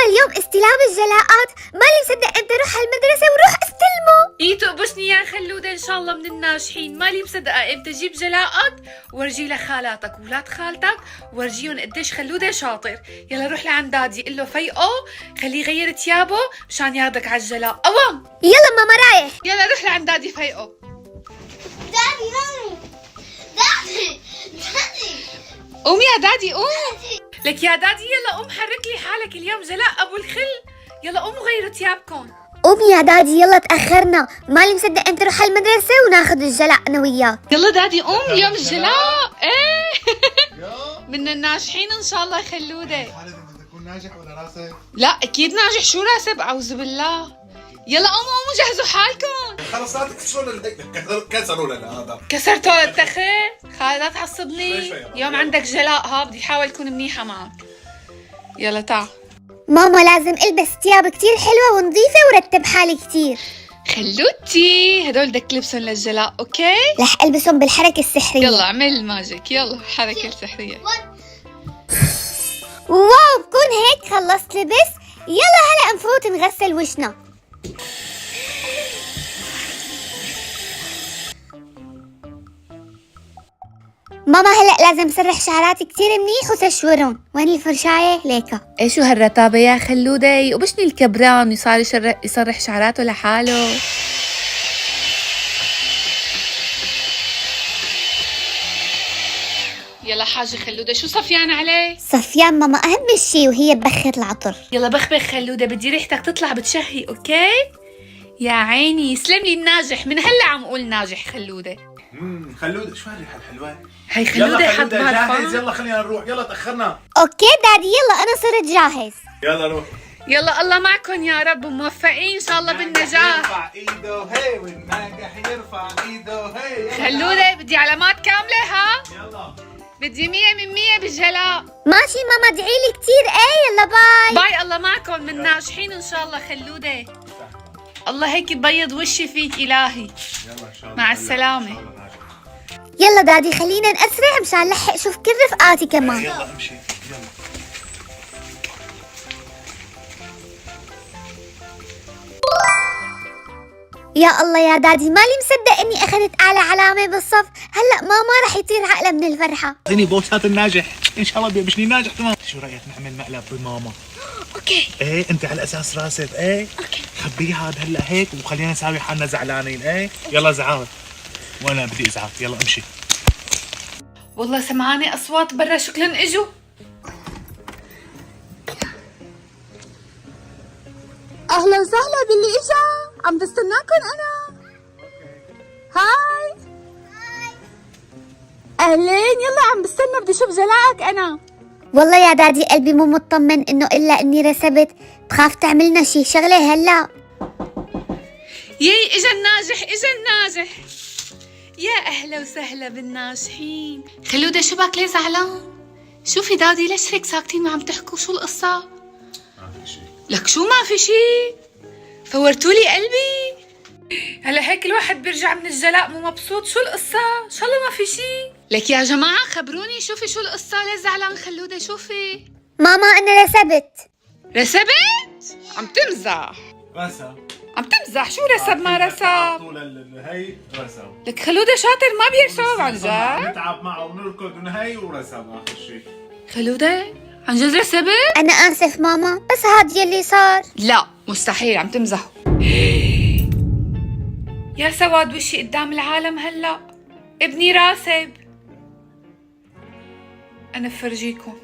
اليوم استلام الجلاءات، ماني مصدق امتى اروح على المدرسة وروح استلمه. ايه تقبشني يا خلودة، ان شاء الله من الناجحين. مالي مصدقة امتى اجيب جلاءك وارجي لخالاتك وولاد خالتك وارجيهم قديش خلودة شاطر. يلا روح لعند دادي قل له فيقه خليه يغير ثيابه مشان ياخدك على الجلاء. قوم يلا ماما رايح. يلا روح لعند دادي فيقه. دادي قوم يا دادي قوم. لك يا دادي يلا قوم حرك لي حالك، اليوم جلاء ابو الخل. يلا قوموا غيروا ثيابكم. قومي يا دادي يلا تأخرنا، ماني مصدق امتى اروح على المدرسة وناخذ الجلاء انا وياك. يلا دادي قوم اليوم الجلاء. ايه من الناجحين ان شاء الله يا خلودة. خالد انت تكون ناجح ولا راسب؟ لا اكيد ناجح، شو راسب؟ اعوذ بالله. يلا قوموا جهزوا حالكم. خلص لا تكسروا لنا كسروا لنا هذا. كسرتوا التخت؟ خالد لا تعصبني، شوي شوي. اليوم عندك جلاء ها، بدي احاول اكون منيحة معك. يلا تعال. ماما لازم البس ثياب كتير حلوة ونظيفة ورتب حالي كتير. خلوتي هدول بدك تلبسهم للجلاء، اوكي؟ رح البسهم بالحركة السحرية. يلا اعمل الماجيك، يلا الحركة السحرية. واو بكون هيك خلصت لبس. يلا هلا نفوت نغسل وشنا. ماما هلا لازم سرح شعراتي كتير منيح وسشورون. وين الفرشاية؟ ليكا. ايش شو هالرتابة يا خلودة؟ يقبشني الكبران وصار يسرح شعراته لحاله. يلا حاجة خلودة، شو صفيان عليه؟ صفيان ماما أهم شي وهي ببخر العطر. يلا بخبخ خلودة، بدي ريحتك تطلع بتشهي، اوكي؟ يا عيني يسلم لي الناجح، من هلا عم اقول ناجح خلودة. خلود شو هالريحه الحلوه؟ هي خلودة حط جاهز، يلا خلينا نروح، يلا تاخرنا. أوكي دادي يلا أنا صرت جاهز. يلا روح. يلا الله معكم يا رب، موفقين ان شاء الله بالنجاح. يرفع ايده هي، والناجح يرفع ايده هي. خلودة بدي علامات كاملة ها؟ يلا بدي 100 من 100 بالجلاء. ماشي ماما ادعيلي كتير. يلا باي. باي، الله معكم من ناجحين ان شاء الله خلودة. الله هيك يبيض وشي فيك الهي. يلا ان شاء الله. مع السلامة. يلا دادي خلينا نأسرع مشان لحق شوف كل رفقاتي كمان. يلا امشي يلا. يا الله يا دادي مالي مصدق اني اخذت اعلى علامة بالصف. هلا ماما رح يطير عقلها من الفرحة. اعطيني بوسات الناجح ان شاء الله بيبشني ناجح تمام. شو رايك نعمل مقلب بماما؟ اوكي ايه انت على اساس راسب. ايه اوكي. خبيها هذا هلا هيك وخلينا نساوي حالنا زعلانين. ايه يلا زعاف وانا بدي ازعاف. يلا امشي. والله سمعاني اصوات برا، شكلهم اجوا. اهلا وسهلا باللي اجا، عم بستناكم انا. هاي اهلين، يلا عم بستنى بدي اشوف جلاءك انا. والله يا دادي قلبي مو مطمن انه الا اني رسبت، بخاف تعملنا شي شغلة هلا. يي اجا الناجح، اجا الناجح. يا اهلا وسهلا بالناجحين. خلودة شو بك ليه زعلان؟ شوفي دادي ليش هيك ساكتين ما عم تحكوا؟ شو القصة؟ ما في شيء. لك شو ما في شي؟ فورتولي قلبي. هلا هيك الواحد بيرجع من الجلاء مو مبسوط، شو القصة؟ ان شاء الله ما في شي. لك يا جماعة خبروني، شوفي شو القصة، ليه زعلان خلودة؟ شوفي. ماما انا رسبت. رسبت؟ عم تمزح. رسب. عم تمزح، شو رسب ما رسب؟ طول هي رسب. لك خلودة شاطر ما بيرسب عن جد. نتعب معه ونركض ونهي ورسب اخر شيء. خلودة عن جد رسبت؟ انا اسف ماما بس هاد يلي صار. لا مستحيل، عم تمزحوا. يا سواد وشي قدام العالم هلا، ابني راسب. انا بفرجيكم.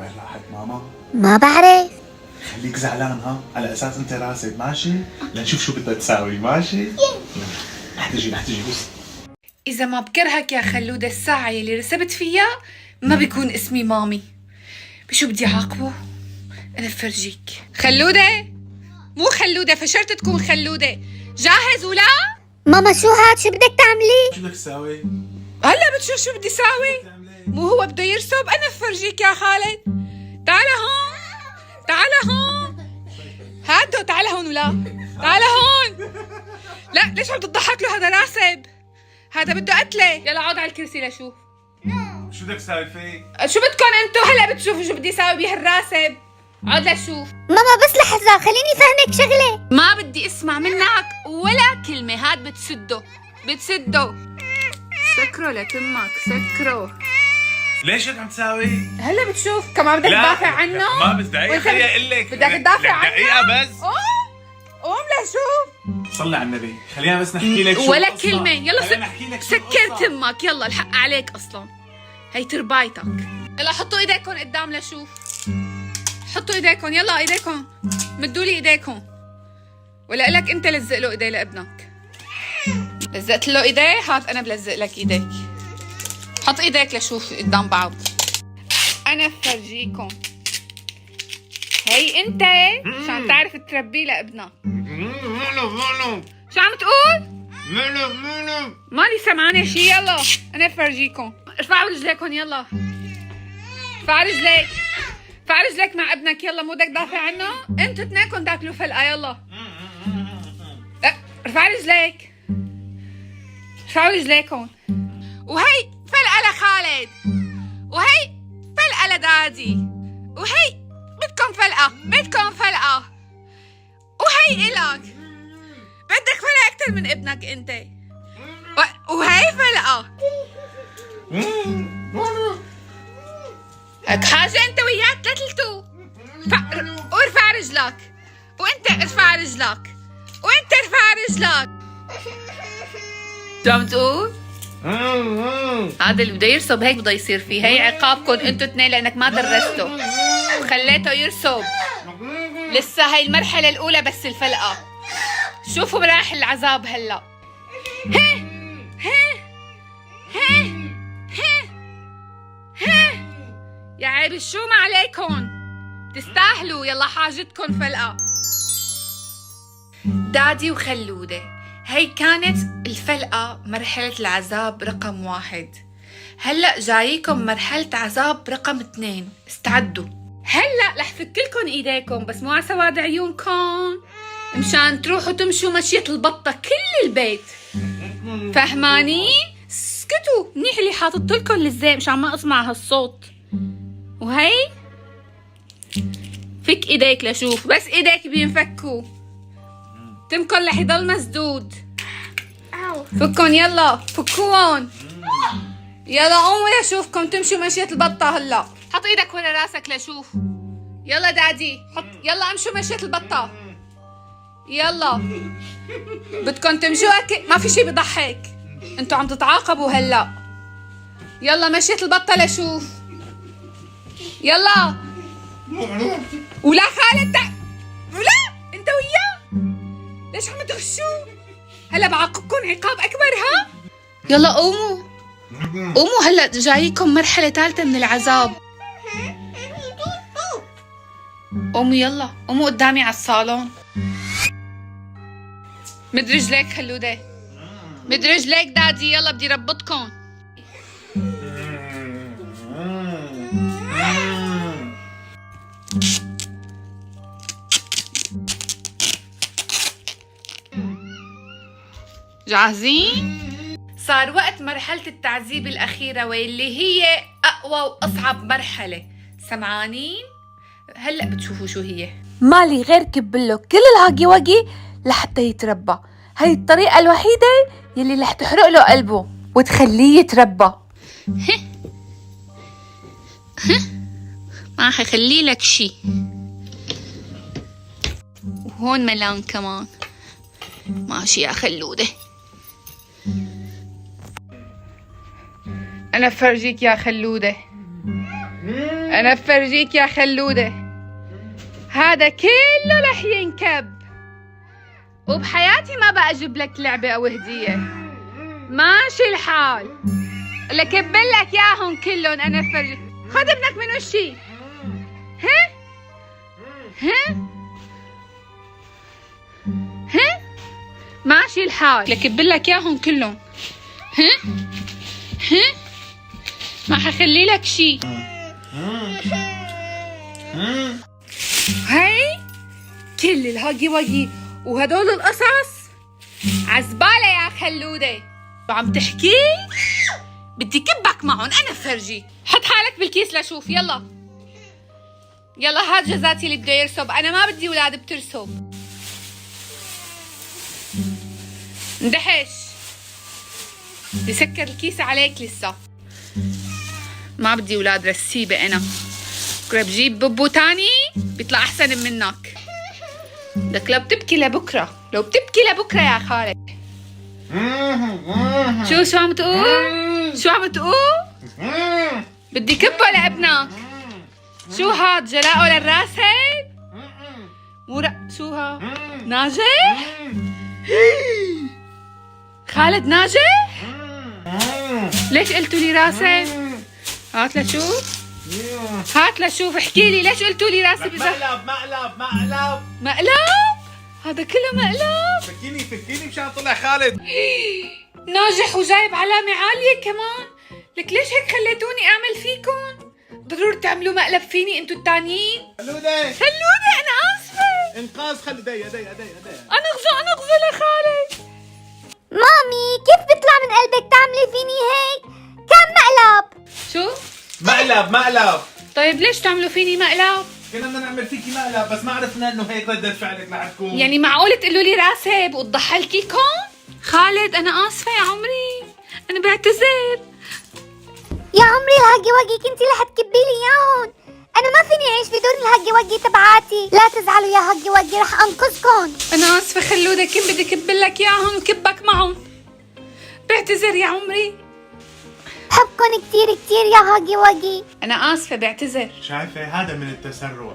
وين راحت ماما؟ ما بعرف. خليك زعلان ها، على اساس انت راسب ماشي؟ لنشوف شو بدها تساوي ماشي؟ رح تجي بس. اذا ما بكرهك يا خلودة الساعة يلي رسبت فيها ما بيكون اسمي مامي. بشو بدي عاقبه؟ انا بفرجيك. خلودة مو خلودة، فشرت تكون خلودة. جاهز ولا؟ ماما شو هاد؟ شو بدك تعملي؟ شو بدك تساوي؟ هلا بتشوف شو بدي ساوي. مو هو بده يرسب، انا بفرجيك يا خالد. تعال هون، تعال هون. هادو تعال هون ولا؟ تعال هون. لا ليش عم تضحك له؟ هذا راسب، هذا بده قتله. يلا اقعد على الكرسي لشوف. شو بدك تساوي فيه؟ شو بدكم انتو؟ هلا بتشوفوا شو بدي اساوي بيه الراسب. عود لشوف. ماما بس لحظة خليني فهمك شغلة. ما بدي اسمع منك ولا كلمة. هاد بتسده سكره لتمك سكره. ليش هيك عم تساوي؟ هلا بتشوف كمان بدك تدافع عنه. ما بس دقيقة خليني اقول لك. بدك تدافع عنه. دقيقة بس. قوم لشوف. صلي على النبي، خلينا بس نحكي لك شو ولا القصة. كلمة. يلا خلينا نحكي لك شو سكر القصة. تمك. يلا الحق عليك اصلا. هي تربايتك. يلا حطوا ايديكم قدام لشوف. حطوا ايديكم. يلا ايديكم. مدوا لي ايديكم. ولا لك انت لزق له ايديه لابنك. لزقت له ايديه. هات انا بلزق لك ايديك. حط ايديك لشوف قدام بعض. انا بفرجيكم. هي انت عشان تعرف تربيه لابنك. شو عم تقول؟ مالي سمعانه شي. يلا انا بفرجيكم. ارفعوا رجليكم. يلا ارفع رجليك. ارفع رجليك مع ابنك. يلا مو بدك تدافع عنه. انتوا اثنينكم تاكلوا فلقه. يلا ارفع رجليك. ارفعوا رجليكم. وهي فلقه لخالد. وهي فلقه لدادي. وهي بدكم فلقه. وهي إلك. بدك فلقه اكثر من ابنك انت. وهي فلقه. هيك حاجه انت وياك تتلتوا. وارفع رجلك. وانت ارفع رجلك. وانت ارفع رجلك. شو عم تقول؟ هذا اللي بده يرسب هيك بده يصير فيه. هي عقابكم انتوا اثنين لانك ما درسته وخليته يرسب. لسه هي المرحله الاولى بس الفلقه. شوفوا مراحل العذاب هلا. يا عيب الشوم عليكم. تستاهلوا. يلا حاجتكم فلقه. دادي وخلودة، هي كانت الفلقة مرحلة العذاب رقم 1. هلأ جايكم مرحلة عذاب رقم 2. استعدوا. هلأ رح فكلكم ايديكم بس مو على سواد عيونكم مشان تروحوا تمشوا مشية البطة كل البيت. فهمانين؟ اسكتوا. منيح اللي حاطط لكم الزي مشان ما اسمع هالصوت. وهي فك ايديك لشوف. بس ايديك بينفكوا. تمكن رح يضل مسدود. فكن. يلا فكون. يلا قوموا لشوفكم تمشوا مشية البطة. هلا حط ايدك ورا راسك لشوف. يلا دادي حط. يلا امشوا مشية البطة. يلا بدكم تمشوا ما في شي بضحك. انتوا عم تتعاقبوا هلا. يلا مشية البطة لشوف. يلا. ولا خالد ولا انت وياه ليش عم تغشوا؟ هلا بعاقبكم عقاب اكبر. ها يلا قوموا. هلا جايكم مرحلة 3 من العذاب. قوموا. يلا قوموا قدامي على الصالون. مد رجليك خلودة. مد رجليك دادي. يلا بدي ربطكم. جاهزين؟ صار وقت مرحلة التعذيب الأخيرة واللي هي أقوى وأصعب مرحلة. سمعانين؟ هلأ بتشوفوا شو هي. مالي غير كبله كل الهاقي واقي لحتى يتربى. هاي الطريقة الوحيدة يلي رح تحرق له قلبه وتخليه يتربى. ما حخلي لك شي. وهون ملان كمان. ماشي يا خلودة. أنا بفرجيك يا خلودة. أنا بفرجيك يا خلودة. هذا كله رح ينكب. وبحياتي ما بقى أجيب لك لعبة أو هدية. ماشي الحال. لكب لك ياهم كلهم. أنا بفرجيك. خد ابنك من وشي. ها ماشي الحال. لكب لك ياهم كلهم. ما حخلي لك شي. هاي كل الهاقي واقي وهدول القصص عزبالة يا خلودة. وعم تحكي بدي كبك معهم. أنا فرجي. حط حالك بالكيس لشوف. يلا يلا هات جزاتي اللي بده يرسب، انا ما بدي اولاد بترسب. اندحش، بسكر الكيسة عليك لسه. ما بدي اولاد رسيبة انا. بكره بجيب ببو تاني بيطلع احسن منك. لك لو بتبكي لبكره، لو بتبكي لبكره يا خالد. شو عم تقول؟ شو عم تقول؟ بدي كبه لابنك. شو هاد جلاءه للراسد؟ مو شو ها؟ ناجح؟ خالد ناجح؟ ليش قلتوا لي راسد؟ هات لشوف، هات لشوف، احكي لي ليش قلتوا لي راسي مقلب مقلب مقلب مقلب؟ هذا كله مقلب؟ فكيني مشان طلع خالد. ناجح وجايب علامة عالية كمان. لك ليش هيك خليتوني اعمل فيكم؟ ضروري تعملوا مقلب فيني انتوا التانيين. خلوني انا اسفة. انقاذ خلي ديا انغزو لخالد. مامي كيف بيطلع من قلبك تعملي فيني هيك؟ كم مقلب. شو؟ مقلب. طيب ليش تعملوا فيني مقلب؟ كنا بدنا نعمل فيكي مقلب بس ما عرفنا انه هيك ردة فعلك رح تكون. يعني معقول تقولوا لي راسب وتضحكيكم؟ خالد انا اسفة يا عمري، انا بعتذر. يا عمري الهقي وقيك انتي رح تكبي لي اياهم. انا ما فيني اعيش بدون الهقي وقي تبعاتي. لا تزعلوا يا هقي وقي، رح انقذكم. انا اسفة خلودة، كنت بدي كب لك اياهم وكبك معهم. بعتذر يا عمري. بحبكم كتير كتير يا هقي وقي. انا اسفة بعتذر. شايفة هذا من التسرع،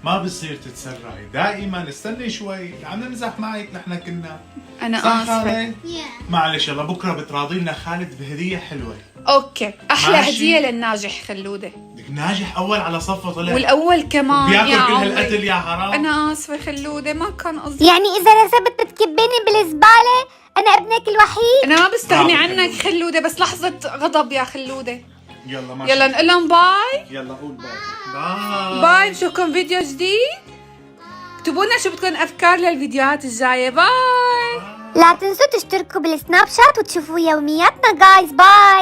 ما بصير تتسرعي، دائما استني شوي، عم نمزح معك نحن كنا. انا صح اسفة. خالد؟ معلش يلا بكره بتراضي لنا خالد بهدية حلوة. اوكي، احلى ماشي. هدية للناجح خلودة. بدك ناجح اول على صفه طلع والاول كمان يا بياكل كل عمري. هالقتل يا حرام. انا اسفة خلودة، ما كان قصدي. يعني اذا رسبت بتكبيني بالزبالة؟ انا ابنك الوحيد. انا ما بستغني برافو عنك خلودة، بس لحظة غضب يا خلودة. يلا ماشي. يلا نقول لهم باي. يلا قول باي. باي، بشوفكم فيديو جديد. اكتبوا لنا شو بدكم افكار للفيديوهات الجاية. باي. لا تنسوا تشتركوا بالسناب شات وتشوفوا يومياتنا جايز. باي.